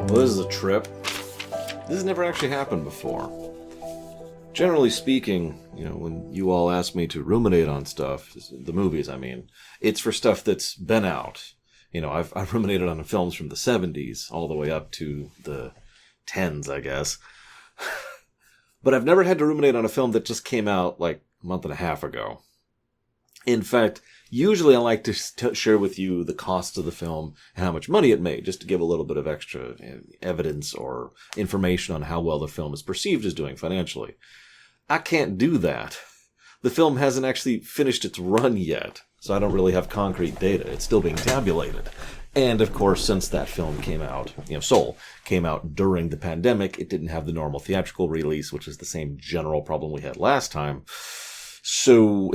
Well, this is a trip. This has never actually happened before. Generally speaking, when you all ask me to ruminate on stuff, the movies, I mean, it's for stuff that's been out. I've ruminated on films from the 70s all the way up to the 10s, I guess. But I've never had to ruminate on a film that just came out like a month and a half ago. In fact, usually I like to share with you the cost of the film and how much money it made, just to give a little bit of extra evidence or information on how well the film is perceived as doing financially. I can't do that. The film hasn't actually finished its run yet, so I don't really have concrete data. It's still being tabulated. And, of course, since that film came out, Soul, came out during the pandemic, it didn't have the normal theatrical release, which is the same general problem we had last time. So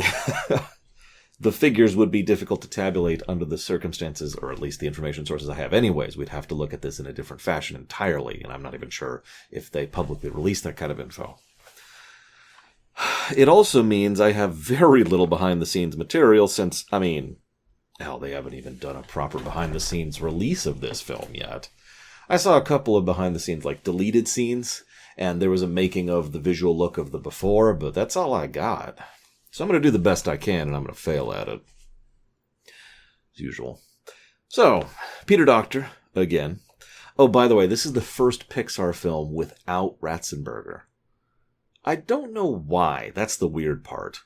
the figures would be difficult to tabulate under the circumstances, or at least the information sources I have anyways. We'd have to look at this in a different fashion entirely, and I'm not even sure if they publicly release that kind of info. It also means I have very little behind-the-scenes material since, they haven't even done a proper behind-the-scenes release of this film yet. I saw a couple of behind-the-scenes, deleted scenes, and there was a making of the visual look of the before, but that's all I got. So I'm going to do the best I can, and I'm going to fail at it. As usual. So, Peter Docter, again. Oh, by the way, this is the first Pixar film without Ratzenberger. I don't know why. That's the weird part.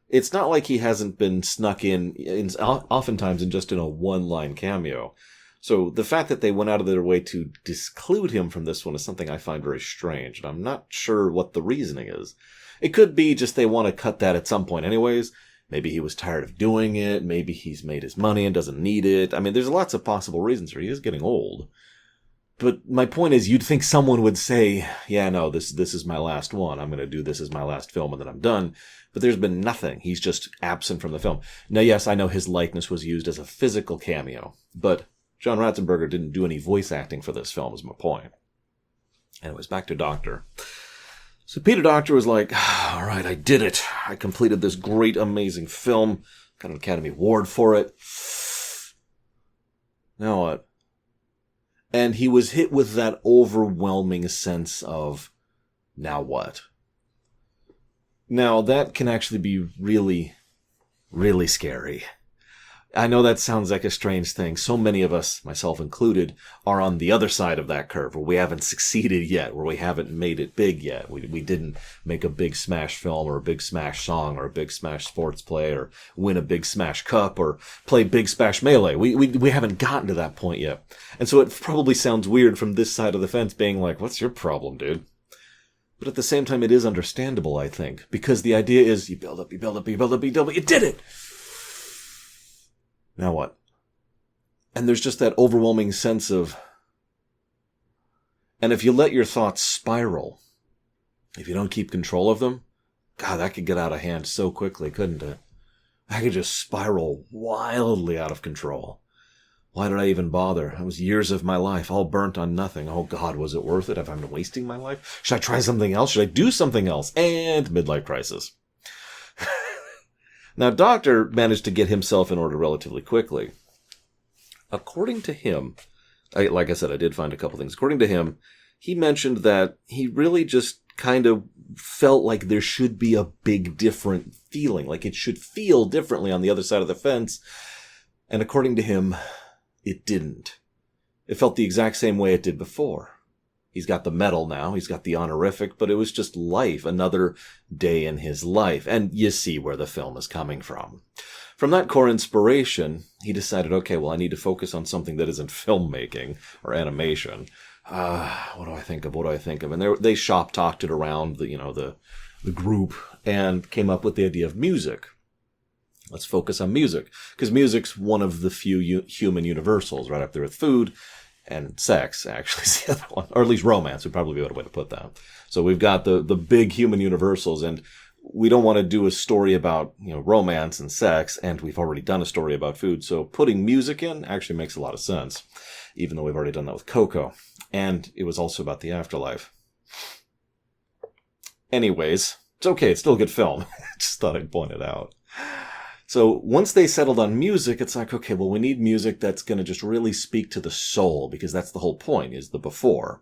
It's not like he hasn't been snuck in oftentimes just in a one-line cameo. So the fact that they went out of their way to disclude him from this one is something I find very strange, and I'm not sure what the reasoning is. It could be just they want to cut that at some point anyways. Maybe he was tired of doing it. Maybe he's made his money and doesn't need it. There's lots of possible reasons here. He is getting old. But my point is, you'd think someone would say, yeah, no, this is my last one. I'm going to do this as my last film and then I'm done. But there's been nothing. He's just absent from the film. Now, yes, I know his likeness was used as a physical cameo, but John Ratzenberger didn't do any voice acting for this film, is my point. Anyways, back to Docter. So Peter Docter was like, all right, I did it. I completed this great, amazing film. Got an Academy Award for it. Now what? And he was hit with that overwhelming sense of, now what? Now, that can actually be really, really scary. I know that sounds like a strange thing. So many of us, myself included, are on the other side of that curve, where we haven't succeeded yet, where we haven't made it big yet. We didn't make a big smash film, or a big smash song, or a big smash sports play, or win a big smash cup, or play big smash melee. We haven't gotten to that point yet. And so it probably sounds weird from this side of the fence being like, what's your problem, dude? But at the same time, it is understandable, I think, because the idea is you build up, you build up, you build up, you build up, you did it! Now what? And there's just that overwhelming sense of... And if you let your thoughts spiral, if you don't keep control of them, God, that could get out of hand so quickly, couldn't it? I could just spiral wildly out of control. Why did I even bother? It was years of my life, all burnt on nothing. Oh God, was it worth it? Have I been wasting my life? Should I try something else? Should I do something else? And midlife crisis. Now, Docter managed to get himself in order relatively quickly. According to him, like I said, I did find a couple things. According to him, he mentioned that he really just kind of felt like there should be a big different feeling, like it should feel differently on the other side of the fence. And according to him, it didn't. It felt the exact same way it did before. He's got the medal now, he's got the honorific, but it was just life, another day in his life. And you see where the film is coming from. From that core inspiration, he decided, okay, well, I need to focus on something that isn't filmmaking or animation. What do I think of? And they shop-talked it around the group and came up with the idea of music. Let's focus on music, because music's one of the few human universals, right up there with food. And sex, actually, is the other one. Or at least romance would probably be a better way to put that. So we've got the big human universals, and we don't want to do a story about, romance and sex, and we've already done a story about food. So putting music in actually makes a lot of sense, even though we've already done that with Coco. And it was also about the afterlife. Anyways, it's okay. It's still a good film. Just thought I'd point it out. So once they settled on music, it's like, okay, well, we need music that's going to just really speak to the soul, because that's the whole point, is the before.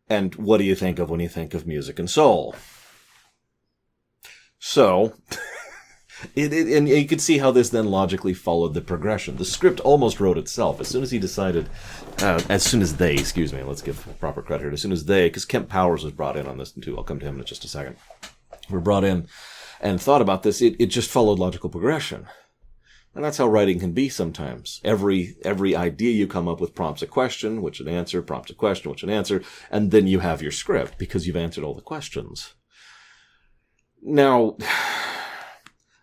And what do you think of when you think of music and soul? So, and you could see how this then logically followed the progression. The script almost wrote itself. As soon as they, let's give proper credit here, as soon as they, because Kemp Powers was brought in on this too, I'll come to him in just a second, were brought in and thought about this, it just followed logical progression. And that's how writing can be sometimes. Every idea you come up with prompts a question, which an answer, prompts a question, which an answer, and then you have your script because you've answered all the questions. Now,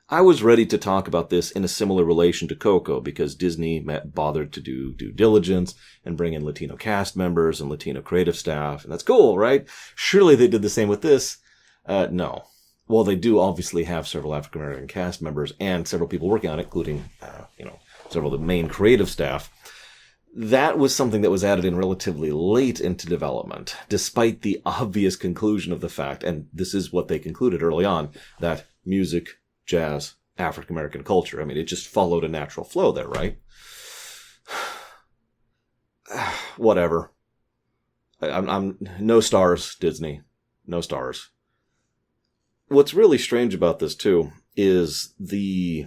I was ready to talk about this in a similar relation to Coco because Disney bothered to do due diligence and bring in Latino cast members and Latino creative staff, and that's cool, right? Surely they did the same with this. No. Well, they do obviously have several African-American cast members and several people working on it, including, several of the main creative staff. That was something that was added in relatively late into development, despite the obvious conclusion of the fact, and this is what they concluded early on, that music, jazz, African-American culture, I mean, it just followed a natural flow there, right? Whatever. I'm no stars, Disney. No stars. What's really strange about this, too, is the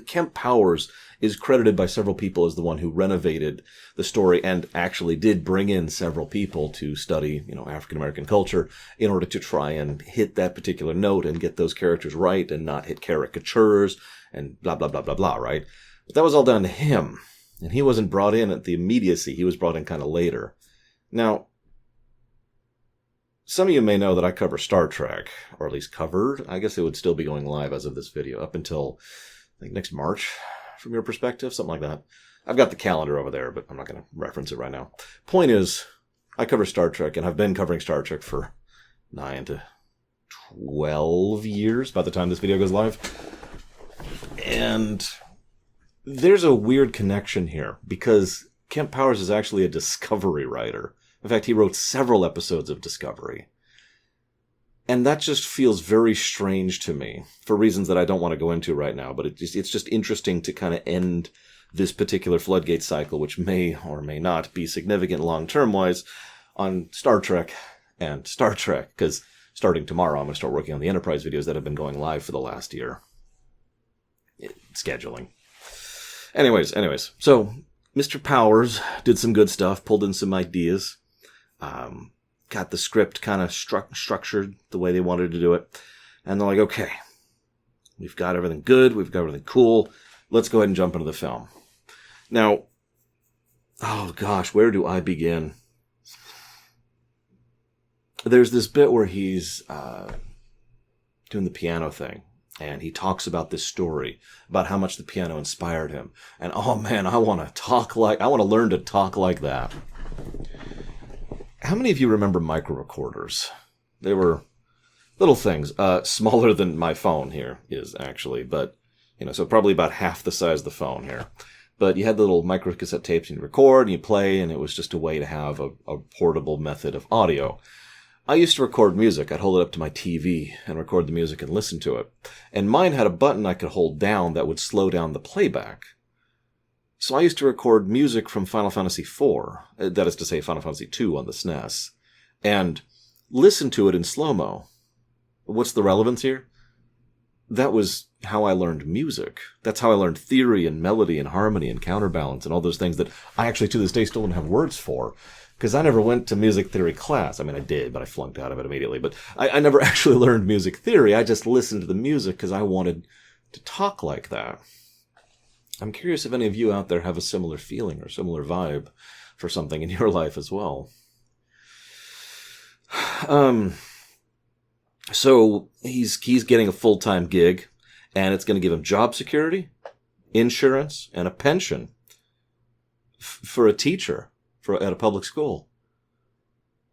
Kemp Powers is credited by several people as the one who renovated the story and actually did bring in several people to study, African-American culture in order to try and hit that particular note and get those characters right and not hit caricatures and blah, blah, blah, blah, blah, right? But that was all down to him. And he wasn't brought in at the immediacy. He was brought in kind of later. Now, some of you may know that I cover Star Trek, or at least covered. I guess it would still be going live as of this video up until, I think, next March, from your perspective, something like that. I've got the calendar over there, but I'm not going to reference it right now. Point is, I cover Star Trek, and I've been covering Star Trek for 9 to 12 years by the time this video goes live. And there's a weird connection here, because Kemp Powers is actually a Discovery writer. In fact, he wrote several episodes of Discovery. And that just feels very strange to me, for reasons that I don't want to go into right now, but it's just interesting to kind of end this particular floodgate cycle, which may or may not be significant long-term wise on Star Trek and Star Trek, because starting tomorrow, I'm going to start working on the Enterprise videos that have been going live for the last year. Scheduling. Anyways, so Mr. Powers did some good stuff, pulled in some ideas, got the script kind of structured the way they wanted to do it. And they're like, okay, we've got everything good. We've got everything cool. Let's go ahead and jump into the film. Now, oh gosh, where do I begin? There's this bit where he's doing the piano thing. And he talks about this story, about how much the piano inspired him. And oh man, I want to learn to talk like that. How many of you remember micro recorders? They were little things, smaller than my phone here is actually, but, so probably about half the size of the phone here. But you had the little micro cassette tapes and you record and you play, and it was just a way to have a portable method of audio. I used to record music. I'd hold it up to my TV and record the music and listen to it. And mine had a button I could hold down that would slow down the playback. So I used to record music from Final Fantasy IV, that is to say Final Fantasy II on the SNES, and listen to it in slow-mo. What's the relevance here? That was how I learned music. That's how I learned theory and melody and harmony and counterbalance and all those things that I actually to this day still don't have words for. Because I never went to music theory class. I mean, I did, but I flunked out of it immediately. But I never actually learned music theory. I just listened to the music because I wanted to talk like that. I'm curious if any of you out there have a similar feeling or similar vibe for something in your life as well. So he's getting a full-time gig, and it's going to give him job security, insurance, and a pension for a teacher at a public school.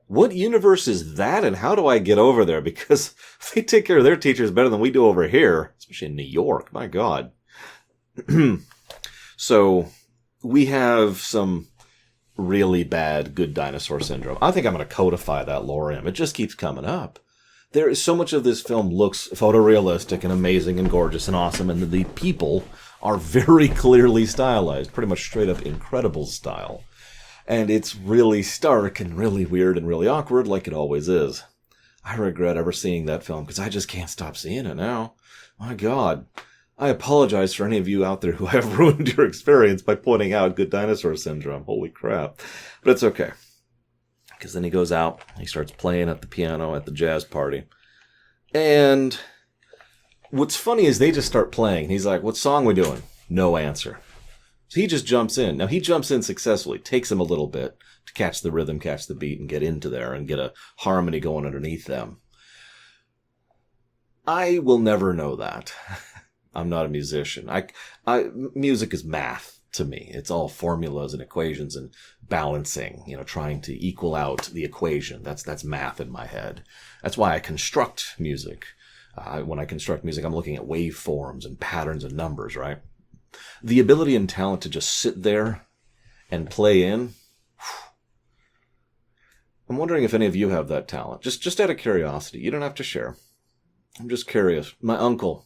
What universe is that, and how do I get over there? Because they take care of their teachers better than we do over here, especially in New York. My God. So we have some really bad good dinosaur syndrome. I think I'm going to codify that lore in. It just keeps coming up. There is so much of this film looks photorealistic and amazing and gorgeous and awesome, and the people are very clearly stylized, pretty much straight up incredible style. And it's really stark and really weird and really awkward, like it always is. I regret ever seeing that film because I just can't stop seeing it now. My God. I apologize for any of you out there who have ruined your experience by pointing out Good Dinosaur Syndrome. Holy crap. But it's okay. Because then he goes out, he starts playing at the piano at the jazz party. And what's funny is they just start playing. He's like, what song we doing? No answer. So he just jumps in. Now, he jumps in successfully. Takes him a little bit to catch the rhythm, catch the beat, and get into there and get a harmony going underneath them. I will never know that. I'm not a musician. Music is math to me. It's all formulas and equations and balancing, trying to equal out the equation. That's math in my head. That's why I construct music. When I construct music, I'm looking at waveforms and patterns and numbers, right? The ability and talent to just sit there and play in. I'm wondering if any of you have that talent. Just out of curiosity. You don't have to share. I'm just curious. My uncle,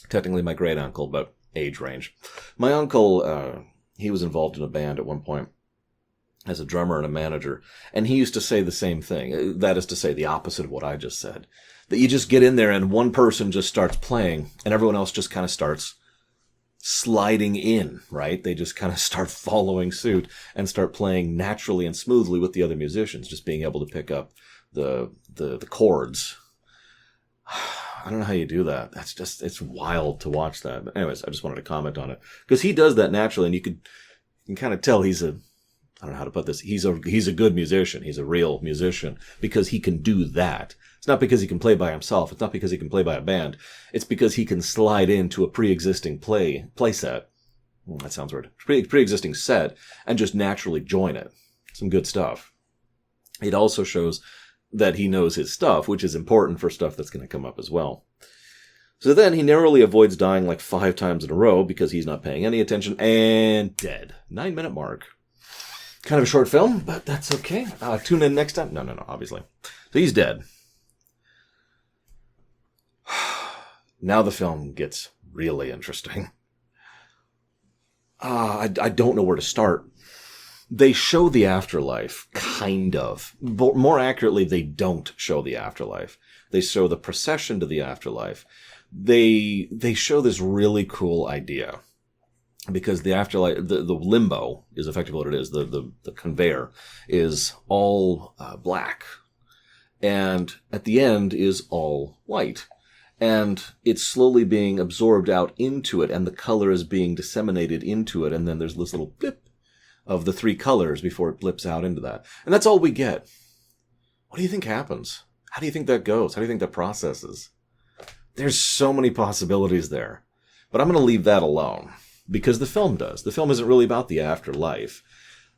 technically my great uncle, but age range. My uncle, he was involved in a band at one point as a drummer and a manager, and he used to say the same thing. That is to say, the opposite of what I just said. That you just get in there and one person just starts playing, and everyone else just kind of starts sliding in, right? They just kind of start following suit and start playing naturally and smoothly with the other musicians, just being able to pick up the chords. I don't know how you do that. It's wild to watch that. But anyways, I just wanted to comment on it because he does that naturally, and you can kind of tell I don't know how to put this. He's a good musician. He's a real musician because he can do that. It's not because he can play by himself. It's not because he can play by a band. It's because he can slide into a pre-existing play set. That sounds weird. Pre-existing set and just naturally join it. Some good stuff. It also shows that he knows his stuff, which is important for stuff that's going to come up as well. So then he narrowly avoids dying like 5 times in a row because he's not paying any attention and dead. 9-minute mark. Kind of a short film, but that's okay. Tune in next time. No, obviously. So he's dead. Now the film gets really interesting. I don't know where to start. They show the afterlife, kind of. But more accurately, they don't show the afterlife. They show the procession to the afterlife. They show this really cool idea. Because the afterlife, the limbo is effectively what it is. The conveyor is all black. And at the end is all white. And it's slowly being absorbed out into it, and the color is being disseminated into it, and then there's this little blip of the 3 colors before it blips out into that. And that's all we get. What do you think happens? How do you think that goes? How do you think that processes? There's so many possibilities there. But I'm going to leave that alone, because the film does. The film isn't really about the afterlife.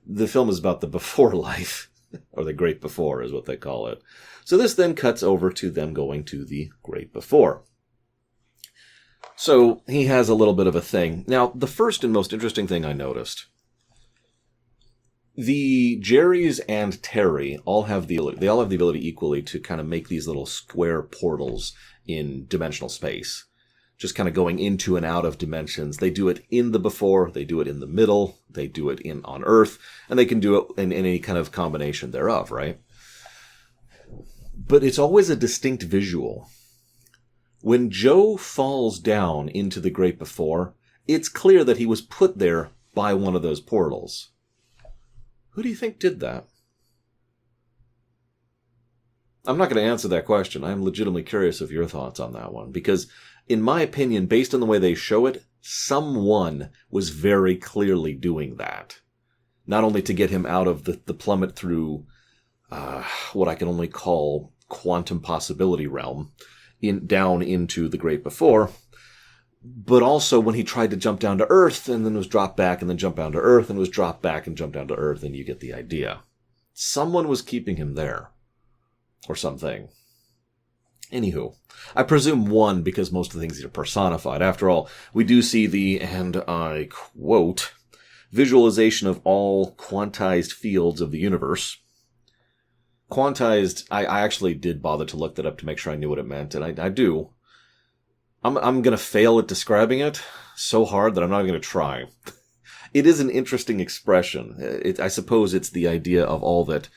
The film is about the before life, or the great before is what they call it. So this then cuts over to them going to the great before. So he has a little bit of a thing. Now, the first and most interesting thing I noticed, the Jerrys and Terry all have the ability equally to kind of make these little square portals in dimensional space. Just kind of going into and out of dimensions. They do it in the before, they do it in the middle, they do it on Earth, and they can do it in any kind of combination thereof, right? But it's always a distinct visual. When Joe falls down into the great before, it's clear that he was put there by one of those portals. Who do you think did that? I'm not going to answer that question. I'm legitimately curious of your thoughts on that one. Because, in my opinion, based on the way they show it, someone was very clearly doing that. Not only to get him out of the plummet through what I can only call quantum possibility realm, down into the great before, but also when he tried to jump down to Earth and then was dropped back and then jumped down to Earth and was dropped back and jumped down to Earth, and you get the idea. Someone was keeping him there. Or something. Anywho, I presume one, because most of the things are personified. After all, we do see the, and I quote, visualization of all quantized fields of the universe. quantized, I actually did bother to look that up to make sure I knew what it meant, and I do. I'm going to fail at describing it so hard that I'm not going to try. It is an interesting expression. I suppose it's the idea of all that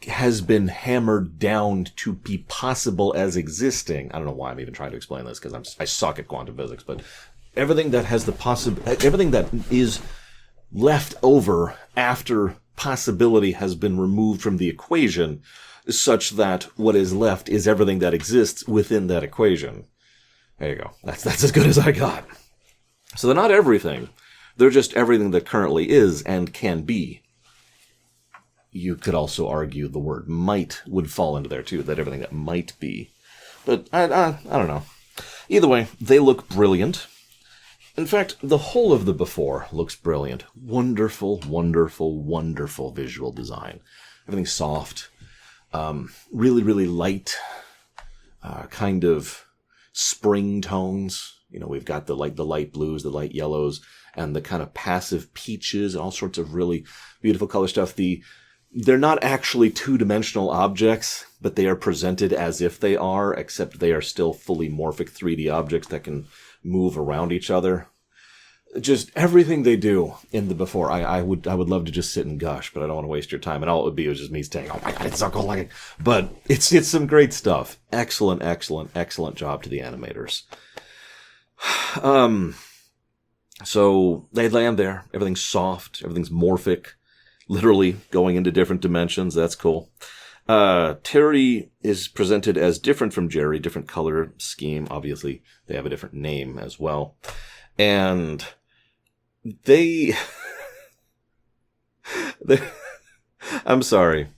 has been hammered down to be possible as existing. I don't know why I'm even trying to explain this, because I suck at quantum physics, but everything that has everything that is left over after possibility has been removed from the equation, such that what is left is everything that exists within that equation. There you go. That's as good as I got. So they're not everything. They're just everything that currently is and can be. You could also argue the word might would fall into there too, that everything that might be. But I don't know. Either way, they look brilliant. In fact, the whole of the before looks brilliant. Wonderful, wonderful, wonderful visual design. Everything's soft. Really, really light. Kind of spring tones. You know, we've got the light blues, the light yellows, and the kind of passive peaches, and all sorts of really beautiful color stuff. They're not actually two-dimensional objects, but they are presented as if they are, except they are still fully morphic 3D objects that can move around each other. Just everything they do in the before. I would love to just sit and gush, but I don't want to waste your time. And all it would be was just me saying, "Oh my God, it's so cool!" Like, but it's some great stuff. Excellent, excellent, excellent job to the animators. So they land there. Everything's soft. Everything's morphic. Literally going into different dimensions. That's cool. Terry is presented as different from Jerry, different color scheme. Obviously, they have a different name as well. And I'm sorry.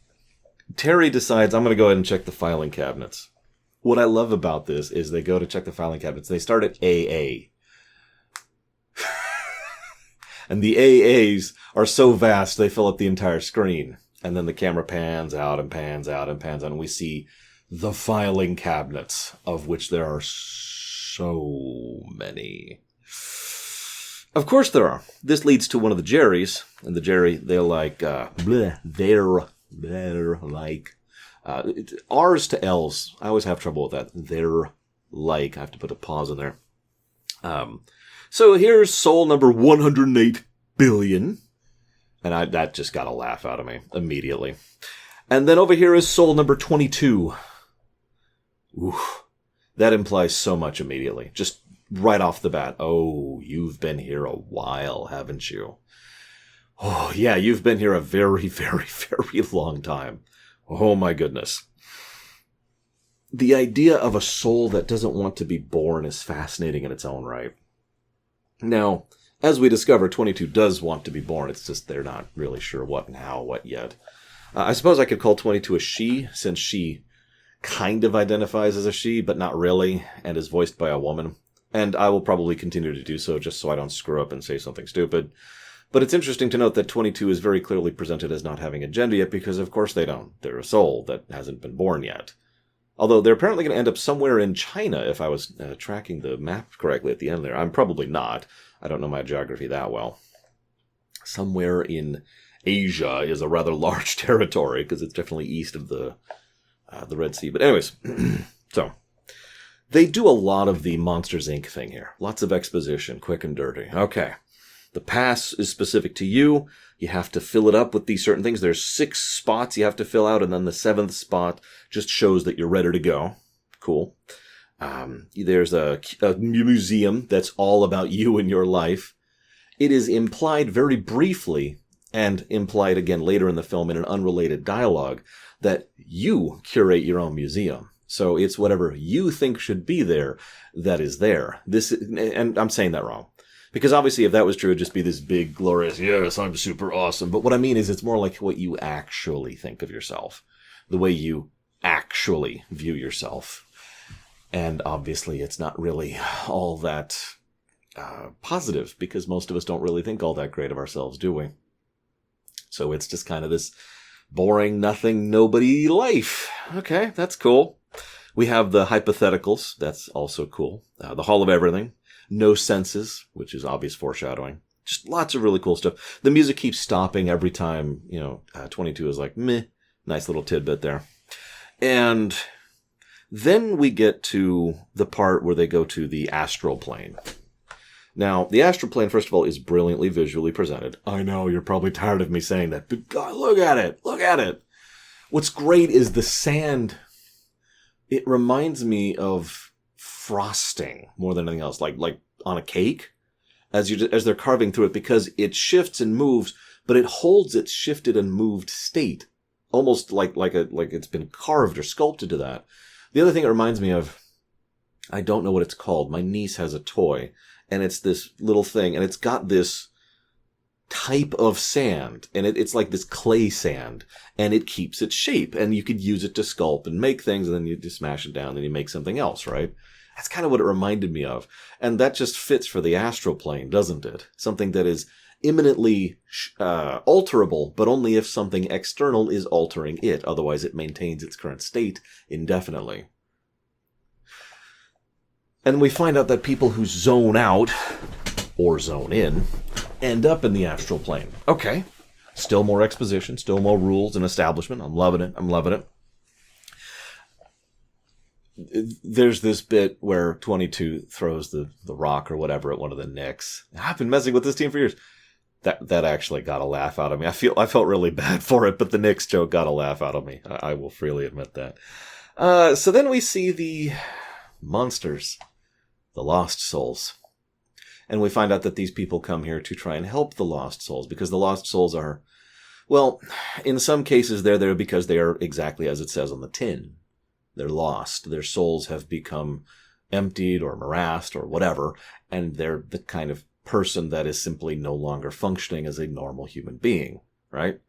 Terry decides, I'm going to go ahead and check the filing cabinets. What I love about this is they go to check the filing cabinets. They start at AA. And the AAs are so vast, they fill up the entire screen. And then the camera pans out and pans out and pans out, and we see the filing cabinets, of which there are so many. Of course there are. This leads to one of the Jerrys, and the Jerry, they're like, they're like, R's to L's. I always have trouble with that. They're like, I have to put a pause in there. So here's soul number 108 billion. And that just got a laugh out of me immediately. And then over here is soul number 22. Ooh, that implies so much immediately. Just right off the bat. Oh, you've been here a while, haven't you? Oh, yeah, you've been here a very, very, very long time. Oh, my goodness. The idea of a soul that doesn't want to be born is fascinating in its own right. Now, as we discover, 22 does want to be born. It's just they're not really sure what and how, what yet. I suppose I could call 22 a she, since she kind of identifies as a she, but not really, and is voiced by a woman. And I will probably continue to do so just so I don't screw up and say something stupid. But it's interesting to note that 22 is very clearly presented as not having a gender yet, because of course they don't. They're a soul that hasn't been born yet. Although they're apparently going to end up somewhere in China, if I was tracking the map correctly at the end there. I'm probably not. I don't know my geography that well. Somewhere in Asia is a rather large territory, because it's definitely east of the Red Sea. But anyways, so they do a lot of the Monsters, Inc. thing here. Lots of exposition, quick and dirty. Okay. The pass is specific to you. You have to fill it up with these certain things. There's 6 spots you have to fill out, and then the 7th spot just shows that you're ready to go. Cool. There's a museum that's all about you and your life. It is implied very briefly, and implied again later in the film in an unrelated dialogue, that you curate your own museum. So it's whatever you think should be there that is there. And I'm saying that wrong. Because obviously if that was true, it'd just be this big, glorious, yes, I'm super awesome. But what I mean is it's more like what you actually think of yourself. The way you actually view yourself. And obviously it's not really all that positive, because most of us don't really think all that great of ourselves, do we? So it's just kind of this boring, nothing, nobody life. Okay, that's cool. We have the hypotheticals. That's also cool. The Hall of Everything. No senses, which is obvious foreshadowing. Just lots of really cool stuff. The music keeps stopping every time, 22 is like, meh, Nice little tidbit there. And then we get to the part where they go to the astral plane. Now, the astral plane, first of all, is brilliantly visually presented. I know, you're probably tired of me saying that, but God, look at it! Look at it! What's great is the sand. It reminds me of frosting more than anything else, like on a cake, as they're carving through it, because it shifts and moves, but it holds its shifted and moved state, almost like it's been carved or sculpted to that. The other thing it reminds me of, I don't know what it's called. My niece has a toy, and it's this little thing, and it's got this type of sand, and it's like this clay sand, and it keeps its shape, and you could use it to sculpt and make things, and then you just smash it down, and you make something else, right? That's kind of what it reminded me of. And that just fits for the astral plane, doesn't it? Something that is imminently alterable, but only if something external is altering it. Otherwise, it maintains its current state indefinitely. And we find out that people who zone out, or zone in, end up in the astral plane. Okay. Still more exposition, still more rules and establishment. I'm loving it. I'm loving it. There's this bit where 22 throws the rock or whatever at one of the Knicks. I've been messing with this team for years. That actually got a laugh out of me. I felt really bad for it, but the Knicks joke got a laugh out of me. I will freely admit that. So then we see the monsters, the lost souls. And we find out that these people come here to try and help the lost souls, because the lost souls are, well, in some cases they're there because they are exactly as it says on the tin. They're lost. Their souls have become emptied or morassed or whatever, and they're the kind of person that is simply no longer functioning as a normal human being, right?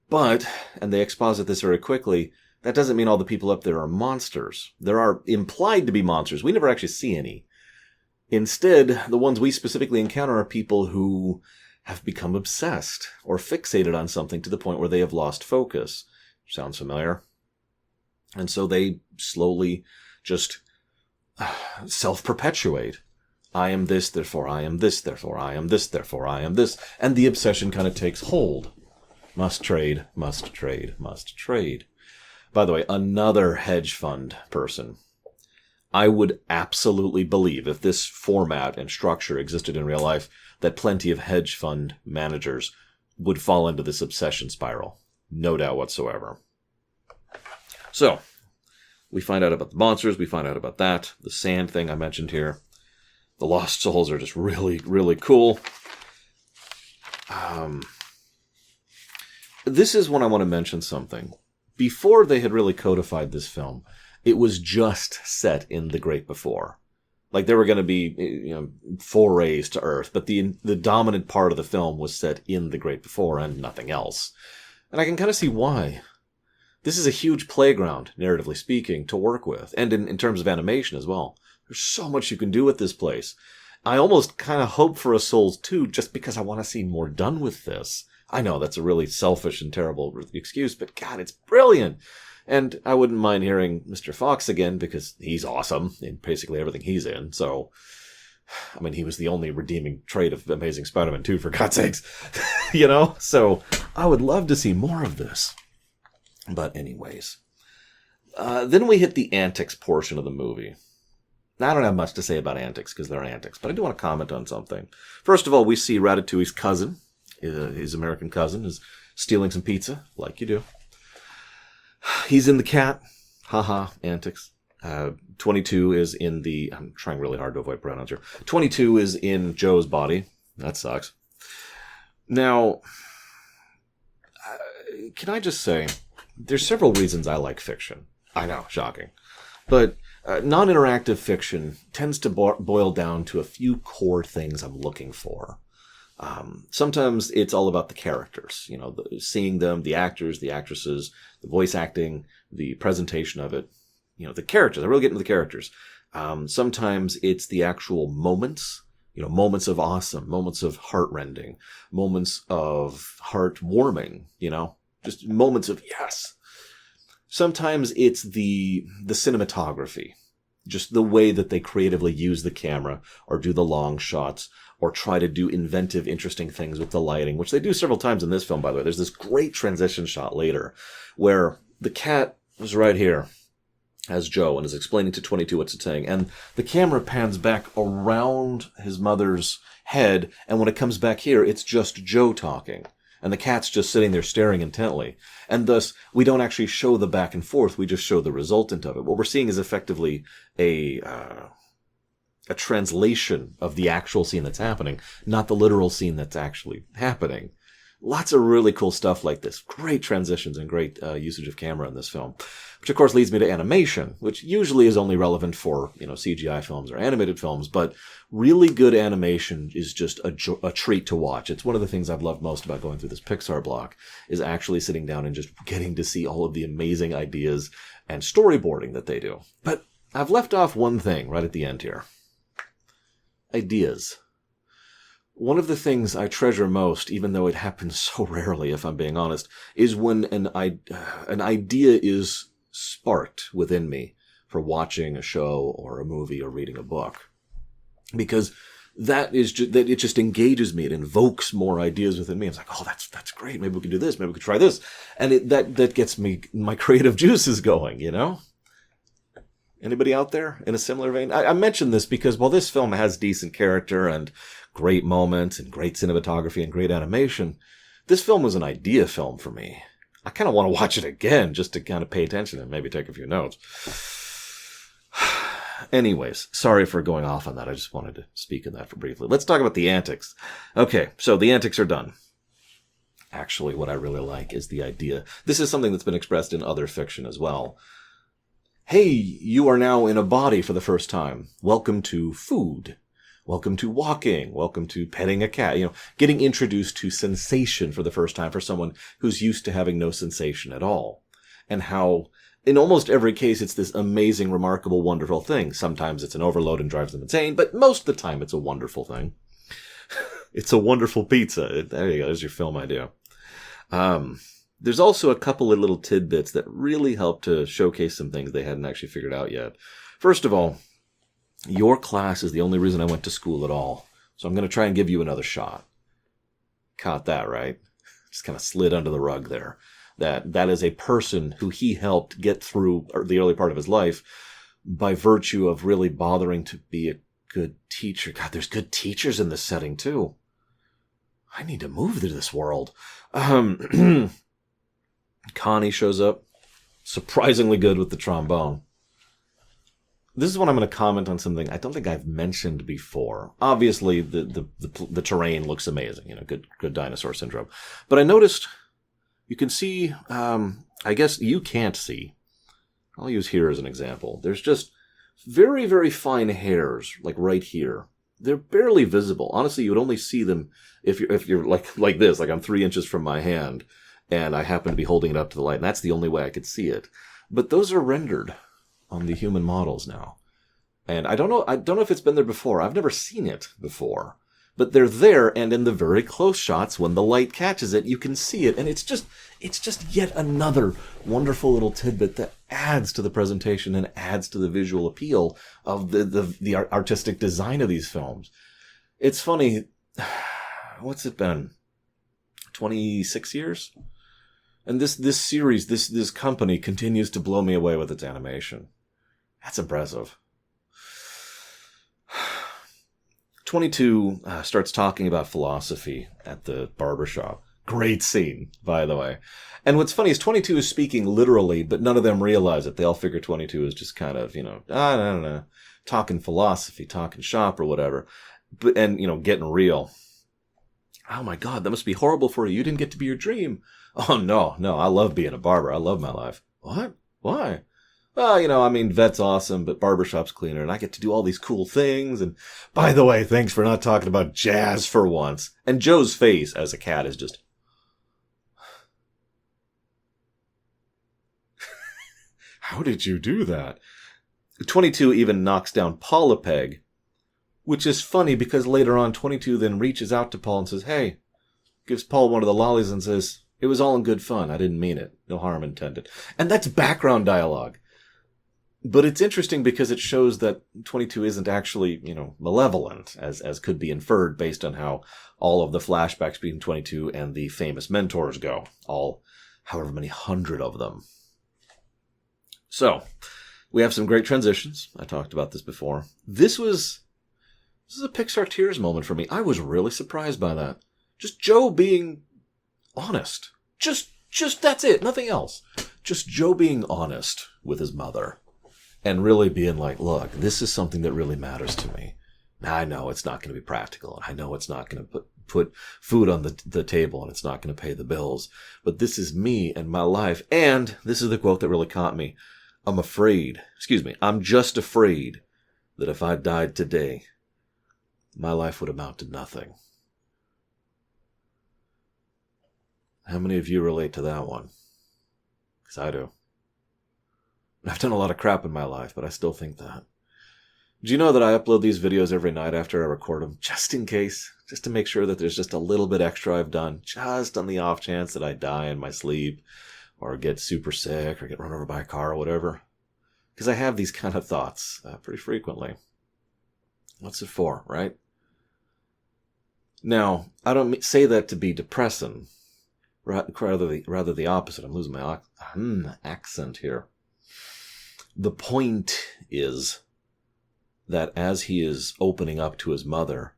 But, and they exposit this very quickly, that doesn't mean all the people up there are monsters. There are implied to be monsters. We never actually see any. Instead, the ones we specifically encounter are people who have become obsessed or fixated on something to the point where they have lost focus. Sounds familiar? And so they slowly just self-perpetuate. I am this, therefore I am this, therefore I am this, therefore I am this. And the obsession kind of takes hold. Must trade, must trade, must trade. By the way, another hedge fund person. I would absolutely believe, if this format and structure existed in real life, that plenty of hedge fund managers would fall into this obsession spiral. No doubt whatsoever. So, we find out about the monsters, we find out about that, the sand thing I mentioned here. The lost souls are just really, really cool. This is when I want to mention something. Before they had really codified this film, it was just set in the Great Before. Like there were going to be, forays to Earth, but the dominant part of the film was set in the Great Before and nothing else. And I can kind of see why. This is a huge playground, narratively speaking, to work with, and in terms of animation as well. There's so much you can do with this place. I almost kind of hope for a Souls 2 just because I want to see more done with this. I know that's a really selfish and terrible excuse, but God, it's brilliant. And I wouldn't mind hearing Mr. Fox again because he's awesome in basically everything he's in. So, I mean, he was the only redeeming trait of Amazing Spider-Man 2, for God's sakes. So I would love to see more of this. But anyways, then we hit the Antics portion of the movie. Now, I don't have much to say about Antics because they're Antics, but I do want to comment on something. First of all, we see Ratatouille's cousin, his American cousin, is stealing some pizza, like you do. He's in the cat. Haha, Antics. 22 is in the... I'm trying really hard to avoid pronouns here. 22 is in Joe's body. That sucks. Now, can I just say... There's several reasons I like fiction. I know, shocking. But non-interactive fiction tends to boil down to a few core things I'm looking for. Sometimes it's all about the characters, seeing them, the actors, the actresses, the voice acting, the presentation of it, the characters. I really get into the characters. Sometimes it's the actual moments, moments of awesome, moments of heart-rending, moments of heart-warming, just moments of yes. Sometimes it's the cinematography. Just the way that they creatively use the camera or do the long shots or try to do inventive, interesting things with the lighting, which they do several times in this film, by the way. There's this great transition shot later where the cat was right here as Joe and is explaining to 22 what it's saying. And the camera pans back around his mother's head. And when it comes back here, it's just Joe talking. And the cat's just sitting there staring intently. And thus, we don't actually show the back and forth. We just show the resultant of it. What we're seeing is effectively a translation of the actual scene that's happening, not the literal scene that's actually happening. Lots of really cool stuff like this. Great transitions and great usage of camera in this film. Which, of course, leads me to animation, which usually is only relevant for, CGI films or animated films. But really good animation is just a treat to watch. It's one of the things I've loved most about going through this Pixar block, is actually sitting down and just getting to see all of the amazing ideas and storyboarding that they do. But I've left off one thing right at the end here. Ideas. One of the things I treasure most, even though it happens so rarely, if I'm being honest, is when an idea is sparked within me for watching a show or a movie or reading a book. Because that it just engages me. It invokes more ideas within me. It's like, oh, that's great. Maybe we can do this. Maybe we can try this. And that gets my creative juices going, Anybody out there in a similar vein? I mentioned this because while this film has decent character and great moments and great cinematography and great animation, this film was an idea film for me. I kind of want to watch it again just to kind of pay attention and maybe take a few notes. Anyways, sorry for going off on that. I just wanted to speak on that for briefly. Let's talk about the Antics. Okay, so the Antics are done. Actually, what I really like is the idea. This is something that's been expressed in other fiction as well. Hey, you are now in a body for the first time. Welcome to food. Welcome to walking. Welcome to petting a cat. Getting introduced to sensation for the first time for someone who's used to having no sensation at all. And how, in almost every case, it's this amazing, remarkable, wonderful thing. Sometimes it's an overload and drives them insane, but most of the time it's a wonderful thing. It's a wonderful pizza. There you go. There's your film idea. There's also a couple of little tidbits that really help to showcase some things they hadn't actually figured out yet. First of all, your class is the only reason I went to school at all. So I'm going to try and give you another shot. Caught that, right? Just kind of slid under the rug there. That is a person who he helped get through the early part of his life by virtue of really bothering to be a good teacher. God, there's good teachers in this setting too. I need to move to this world. Connie shows up. Surprisingly good with the trombone. This is when I'm going to comment on something I don't think I've mentioned before. Obviously, the terrain looks amazing. Good dinosaur syndrome. But I noticed you can see, I guess you can't see. I'll use here as an example. There's just very, very fine hairs, like right here. They're barely visible. Honestly, you would only see them if you're like this, like I'm 3 inches from my hand. And I happen to be holding it up to the light, and that's the only way I could see it. But those are rendered on the human models now. And I don't know if it's been there before. I've never seen it before. But they're there, and in the very close shots, when the light catches it, you can see it. And it's just yet another wonderful little tidbit that adds to the presentation and adds to the visual appeal of the artistic design of these films. It's funny. What's it been? 26 years? And this series, this company continues to blow me away with its animation. That's impressive. 22 starts talking about philosophy at the barbershop. Great scene, by the way. And what's funny is 22 is speaking literally, but none of them realize it. They all figure 22 is just kind of, I don't know, talking philosophy, talking shop or whatever. And getting real. Oh my God, that must be horrible for you. You didn't get to be your dream. Oh, no, I love being a barber. I love my life. What? Why? Well, vet's awesome, but barbershop's cleaner, and I get to do all these cool things. And by the way, thanks for not talking about jazz for once. And Joe's face as a cat is just... How did you do that? 22 even knocks down Paul a peg, which is funny because later on, 22 then reaches out to Paul and says, hey, gives Paul one of the lollies and says, it was all in good fun. I didn't mean it. No harm intended. And that's background dialogue. But it's interesting because it shows that 22 isn't actually, malevolent, as could be inferred based on how all of the flashbacks between 22 and the famous mentors go. All, however many hundred of them. So, we have some great transitions. I talked about this before. This is a Pixar tears moment for me. I was really surprised by that. Just Joe being honest. Just that's it. Nothing else. Just Joe being honest with his mother. And really being like, look, this is something that really matters to me. Now, I know it's not going to be practical. And I know it's not going to put food on the table. And it's not going to pay the bills. But this is me and my life. And this is the quote that really caught me. I'm just afraid that if I died today, my life would amount to nothing. How many of you relate to that one? Because I do. I've done a lot of crap in my life, but I still think that. Do you know that I upload these videos every night after I record them, just in case? Just to make sure that there's just a little bit extra I've done, just on the off chance that I die in my sleep, or get super sick, or get run over by a car, or whatever. Because I have these kind of thoughts pretty frequently. What's it for, right? Now, I don't say that to be depressing. Rather the opposite. I'm losing my accent here. The point is that as he is opening up to his mother,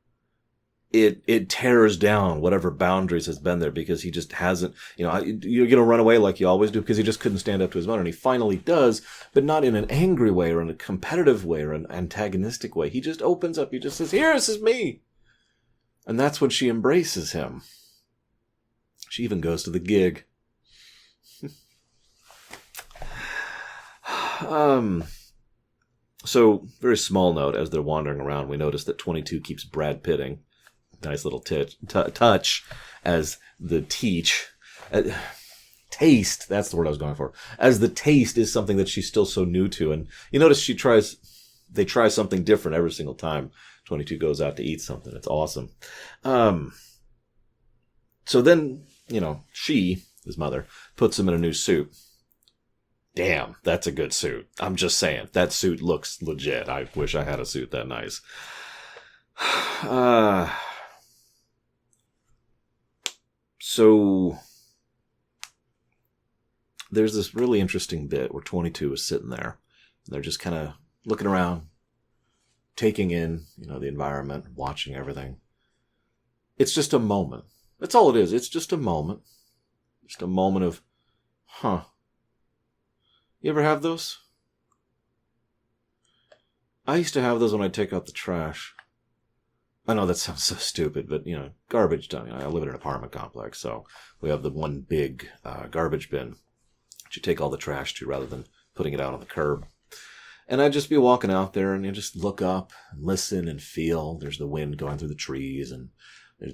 it tears down whatever boundaries has been there because he just hasn't, you're going to run away like you always do because he just couldn't stand up to his mother. And he finally does, but not in an angry way or in a competitive way or an antagonistic way. He just opens up. He just says, here, this is me. And that's when she embraces him. She even goes to the gig. So, very small note, as they're wandering around, we notice that 22 keeps Brad Pitting. Nice little touch as the taste, that's the word I was going for. As the taste is something that she's still so new to. And you notice they try something different every single time 22 goes out to eat something. It's awesome. So then, she, his mother, puts him in a new suit. Damn, that's a good suit. I'm just saying, that suit looks legit. I wish I had a suit that nice. So, there's this really interesting bit where 22 is sitting there. They're just kind of looking around, taking in, the environment, watching everything. It's just a moment. That's all it is. It's just a moment. Just a moment of, You ever have those? I used to have those when I take out the trash. I know that sounds so stupid, but, garbage dump. I live in an apartment complex, so we have the one big garbage bin that you take all the trash to rather than putting it out on the curb. And I'd just be walking out there and you just look up and listen and feel. There's the wind going through the trees, and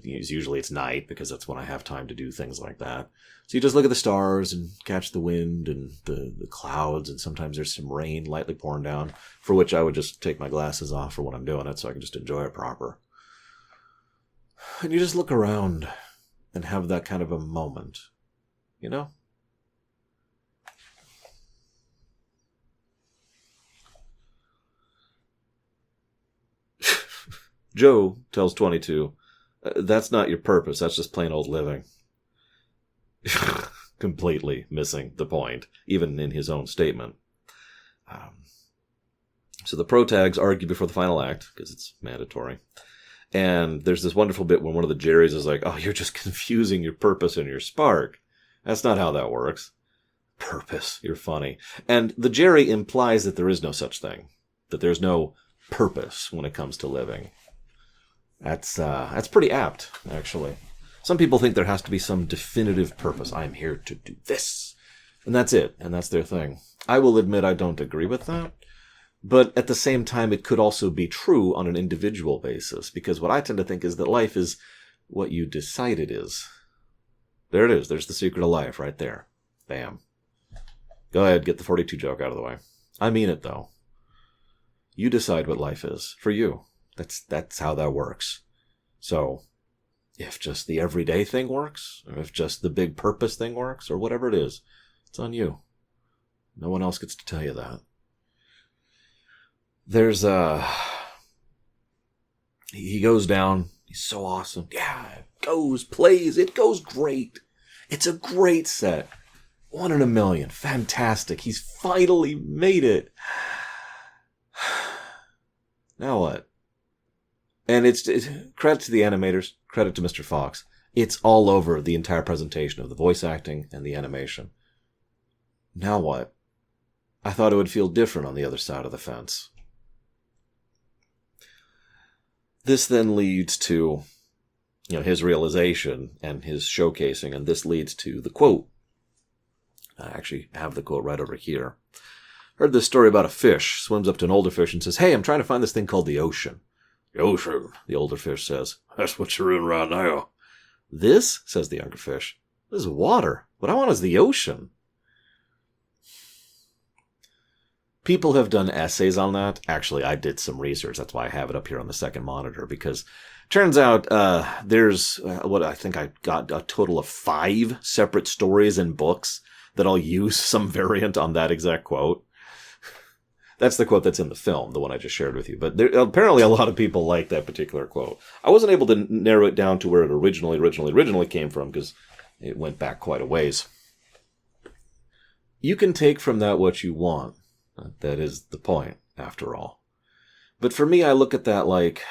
usually it's night because that's when I have time to do things like that. So you just look at the stars and catch the wind and the clouds, and sometimes there's some rain lightly pouring down, for which I would just take my glasses off for when I'm doing it so I can just enjoy it proper. And you just look around and have that kind of a moment, Joe tells 22, that's not your purpose, that's just plain old living. Completely missing the point, even in his own statement. So the protags argue before the final act, because it's mandatory. And there's this wonderful bit when one of the Jerrys is like, oh, you're just confusing your purpose and your spark. That's not how that works. Purpose, you're funny. And the Jerry implies that there is no such thing. That there's no purpose when it comes to living. That's pretty apt, actually. Some people think there has to be some definitive purpose. I'm here to do this. And that's it. And that's their thing. I will admit I don't agree with that. But at the same time, it could also be true on an individual basis. Because what I tend to think is that life is what you decide it is. There it is. There's the secret of life right there. Bam. Go ahead, get the 42 joke out of the way. I mean it, though. You decide what life is. For you. That's how that works. So, if just the everyday thing works, or if just the big purpose thing works, or whatever it is, it's on you. No one else gets to tell you that. There's he goes down. He's so awesome. Yeah, it goes great. It's a great set. 1 in a million. Fantastic. He's finally made it. Now what? And it's credit to the animators, credit to Mr. Fox. It's all over the entire presentation of the voice acting and the animation. Now what? I thought it would feel different on the other side of the fence. This then leads to, his realization and his showcasing, and this leads to the quote. I actually have the quote right over here. Heard this story about a fish, swims up to an older fish and says, "Hey, I'm trying to find this thing called the ocean." "The ocean," the older fish says. "That's what you're in right now." "This," says the younger fish, "this is water. What I want is the ocean." People have done essays on that. Actually, I did some research. That's why I have it up here on the second monitor, because turns out there's what I think I got a total of 5 separate stories and books that all use some variant on that exact quote. That's the quote that's in the film, the one I just shared with you. But apparently a lot of people like that particular quote. I wasn't able to narrow it down to where it originally came from, because it went back quite a ways. You can take from that what you want. That is the point, after all. But for me, I look at that like,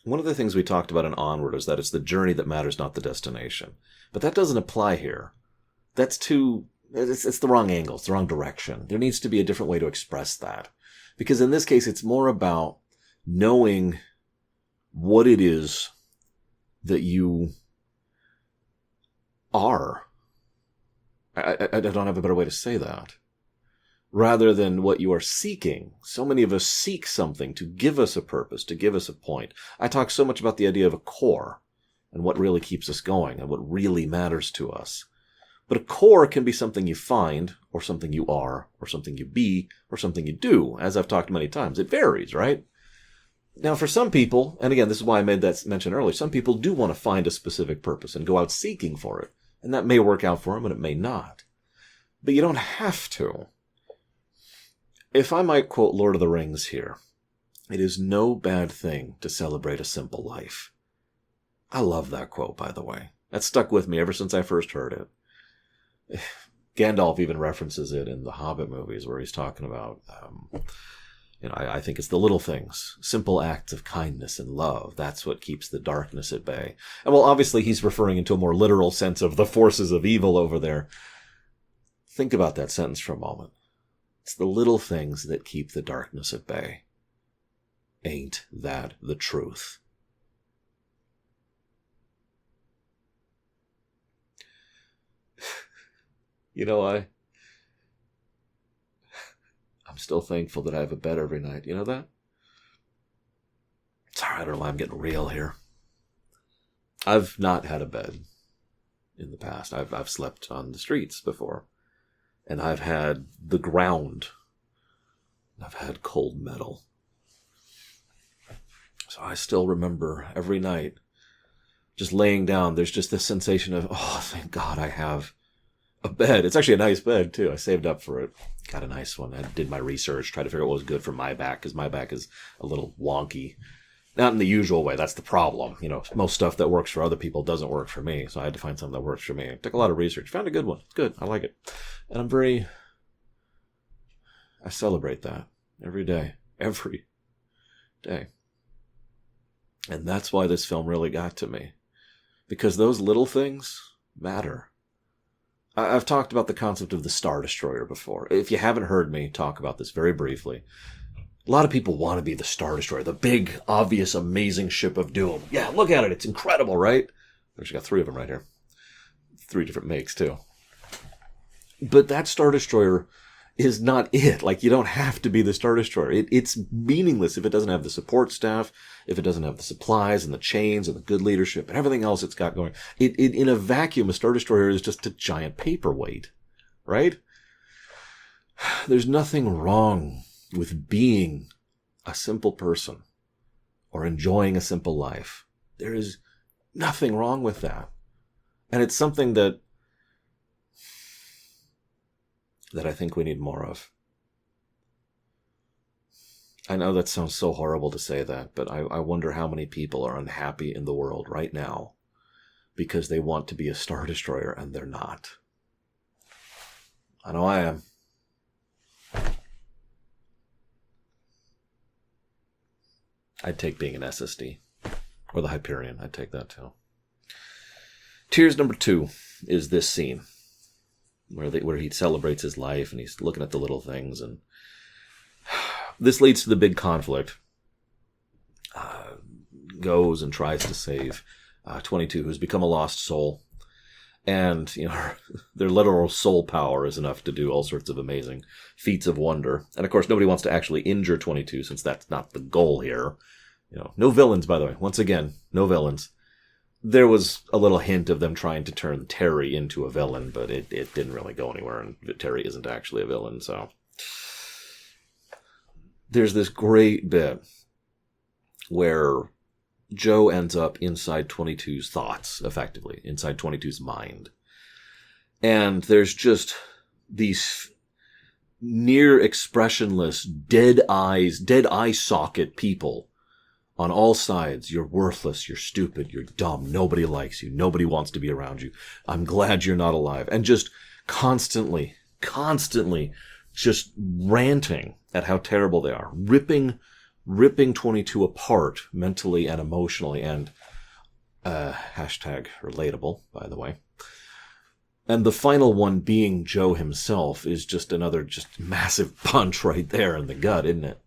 one of the things we talked about in Onward is that it's the journey that matters, not the destination. But that doesn't apply here. It's the wrong angle. It's the wrong direction. There needs to be a different way to express that. Because in this case, it's more about knowing what it is that you are. I don't have a better way to say that. Rather than what you are seeking. So many of us seek something to give us a purpose, to give us a point. I talk so much about the idea of a core and what really keeps us going and what really matters to us. But a core can be something you find, or something you are, or something you be, or something you do. As I've talked many times, it varies, right? Now, for some people, and again, this is why I made that mention earlier, some people do want to find a specific purpose and go out seeking for it. And that may work out for them, and it may not. But you don't have to. If I might quote Lord of the Rings here, it is no bad thing to celebrate a simple life. I love that quote, by the way. That stuck with me ever since I first heard it. Gandalf even references it in the Hobbit movies, where he's talking about, I think it's the little things, simple acts of kindness and love. That's what keeps the darkness at bay. And well, obviously he's referring into a more literal sense of the forces of evil over there. Think about that sentence for a moment. It's the little things that keep the darkness at bay. Ain't that the truth? I'm still thankful that I have a bed every night. You know that? Sorry, I don't know why I'm getting real here. I've not had a bed in the past. I've slept on the streets before. And I've had the ground. I've had cold metal. So I still remember every night just laying down. There's just this sensation of, oh, thank God I have a bed. It's actually a nice bed, too. I saved up for it. Got a nice one. I did my research, tried to figure out what was good for my back, because my back is a little wonky. Not in the usual way. That's the problem. Most stuff that works for other people doesn't work for me. So I had to find something that works for me. I took a lot of research. Found a good one. It's good. I like it. And I celebrate that every day. Every day. And that's why this film really got to me. Because those little things matter. I've talked about the concept of the Star Destroyer before. If you haven't heard me talk about this very briefly, a lot of people want to be the Star Destroyer, the big, obvious, amazing ship of doom. Yeah, look at it. It's incredible, right? I've actually got 3 of them right here. 3 different makes, too. But that Star Destroyer is not it. Like, you don't have to be the Star Destroyer. It's meaningless if it doesn't have the support staff, if it doesn't have the supplies and the chains and the good leadership and everything else it's got going. In a vacuum, a Star Destroyer is just a giant paperweight, right? There's nothing wrong with being a simple person or enjoying a simple life. There is nothing wrong with that. And it's something that that I think we need more of. I know that sounds so horrible to say that, but I wonder how many people are unhappy in the world right now because they want to be a Star Destroyer and they're not. I know I am. I'd take being an SSD. Or the Hyperion. I'd take that too. Tears number 2 is this scene where he celebrates his life and he's looking at the little things, and this leads to the big conflict. Goes and tries to save 22, who's become a lost soul. And, you know, their literal soul power is enough to do all sorts of amazing feats of wonder. And, of course, nobody wants to actually injure 22, since that's not the goal here. You know, no villains, by the way. Once again, no villains. There was a little hint of them trying to turn Terry into a villain, but it didn't really go anywhere, and Terry isn't actually a villain, so... There's this great bit where Joe ends up inside 22's thoughts, effectively, inside 22's mind. And there's just these near expressionless, dead eye socket people on all sides. You're worthless, you're stupid, you're dumb, nobody likes you, nobody wants to be around you, I'm glad you're not alive. And just constantly just ranting at how terrible they are, ripping 22 apart mentally and emotionally, and hashtag relatable, by the way. And the final one being Joe himself is just another just massive punch right there in the gut, isn't it?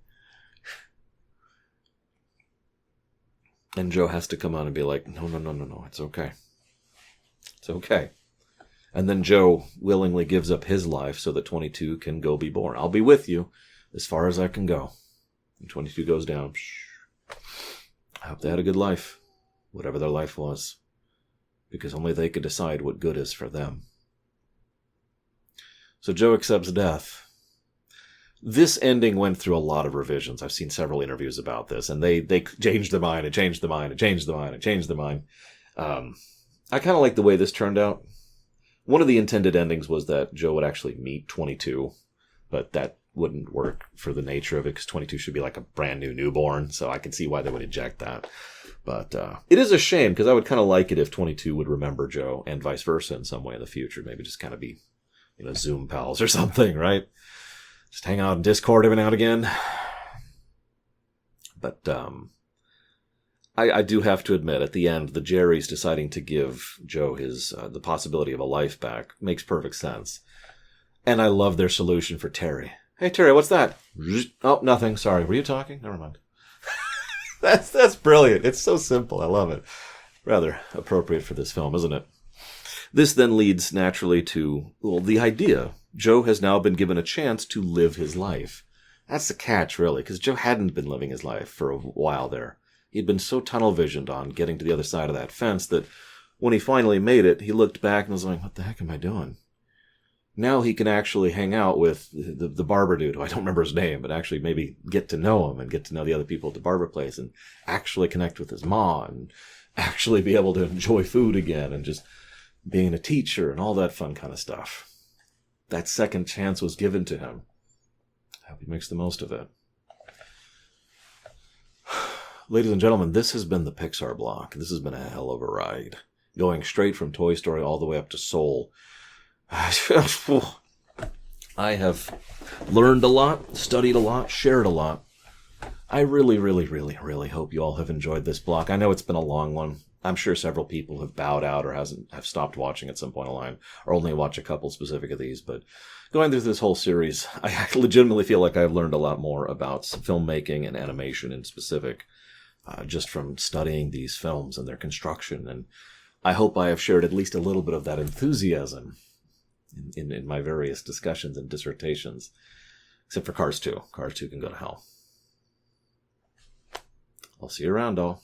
And Joe has to come on and be like, no, it's okay. It's okay. And then Joe willingly gives up his life so that 22 can go be born. I'll be with you as far as I can go. And 22 goes down. I hope they had a good life, whatever their life was, because only they could decide what good is for them. So Joe accepts death. This ending went through a lot of revisions. I've seen several interviews about this, and they changed their mind, and changed their mind, and changed their mind, and changed their mind. I kind of like the way this turned out. One of the intended endings was that Joe would actually meet 22, but that wouldn't work for the nature of it, because 22 should be like a brand new newborn, so I can see why they would eject that. But it is a shame, because I would kind of like it if 22 would remember Joe, and vice versa in some way in the future. Maybe just kind of be, you know, Zoom pals or something, right? Just hang out in Discord every now and again. But I do have to admit, at the end, the Jerry's deciding to give Joe his the possibility of a life back makes perfect sense. And I love their solution for Terry. Hey, Terry, what's that? Oh, nothing. Sorry. Were you talking? Never mind. That's brilliant. It's so simple. I love it. Rather appropriate for this film, isn't it? This then leads naturally to, well, the idea. Joe has now been given a chance to live his life. That's the catch, really, because Joe hadn't been living his life for a while there. He'd been so tunnel-visioned on getting to the other side of that fence that when he finally made it, he looked back and was like, what the heck am I doing? Now he can actually hang out with the barber dude, who I don't remember his name, but actually maybe get to know him and get to know the other people at the barber place and actually connect with his mom and actually be able to enjoy food again and just being a teacher and all that fun kind of stuff. That second chance was given to him. I hope he makes the most of it. Ladies and gentlemen, this has been the Pixar block. This has been a hell of a ride. Going straight from Toy Story all the way up to Soul. I have learned a lot, studied a lot, shared a lot. I really, really, really, really hope you all have enjoyed this block. I know it's been a long one. I'm sure several people have bowed out or have stopped watching at some point in line, or only watch a couple specific of these. But going through this whole series, I legitimately feel like I've learned a lot more about filmmaking and animation in specific, just from studying these films and their construction. And I hope I have shared at least a little bit of that enthusiasm in my various discussions and dissertations. Except for Cars 2. Cars 2 can go to hell. I'll see you around, all.